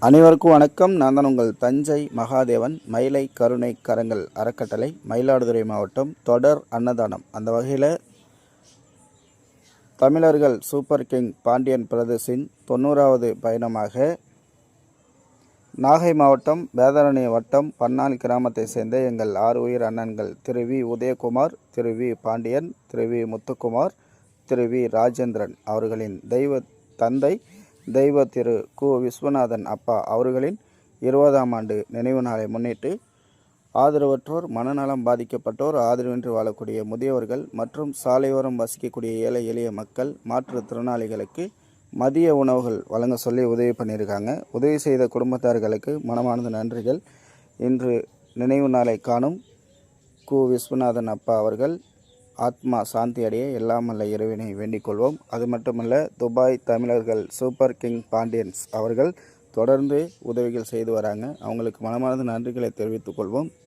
அனைவருக்கும் வணக்கம். நான் தான் உங்கள் தஞ்சை மகாதேவன். மயிலை கருணை கரங்கள் அறக்கட்டளை, மயிலாடுதுறை மாவட்டம். தொடர் அன்னதானம். அந்த வகையில் தமிழர்கள் சூப்பர் கிங் பாண்டியன் பிரதர்ஸின் 90வது பயணமாக நாகை மாவட்டம் வேதாரண்ய வட்டம் பன்னாள் கிராமத்தை சேர்ந்த எங்கள் 6 உயிர் அண்ணன்கள் Thiru V Udayakumar, Thiru V Pandian, Thiru V Muthukumar, Thiru V Rajendran அவர்களின் தெய்வ தந்தை தெய்வ திரு கு விஸ்வநாதன் அப்பா அவர்களின் 20ஆம் ஆண்டு நினைவு நாளை முன்னிட்டு ஆதரவற்றோர், மனநலம் பாதிக்கப்பட்டோர், ஆதரவின்றி வாழக்கூடிய முதியவர்கள் மற்றும் சாலையோரம் வசிக்கக்கூடிய ஏழை எளிய மக்கள், மாற்றுத்திறனாளிகளுக்கு மதிய உணவுகள் வழங்க சொல்லி உதவி பண்ணியிருக்காங்க. உதவி செய்த குடும்பத்தார்களுக்கு மனமார்ந்த நன்றிகள். இன்று நினைவு நாளை காணும் கு விஸ்வநாதன் அப்பா அவர்கள் ஆத்மா சாந்தி அடைய எல்லாம் வல்ல இறைவனை வேண்டிக் கொள்வோம். அது மட்டுமல்ல, துபாய் தமிழர்கள் சூப்பர் கிங் பாண்டியன்ஸ் அவர்கள் தொடர்ந்து உதவிகள் செய்து வராங்க. அவங்களுக்கு மனமார்ந்த நன்றிகளை தெரிவித்துக் கொள்வோம்.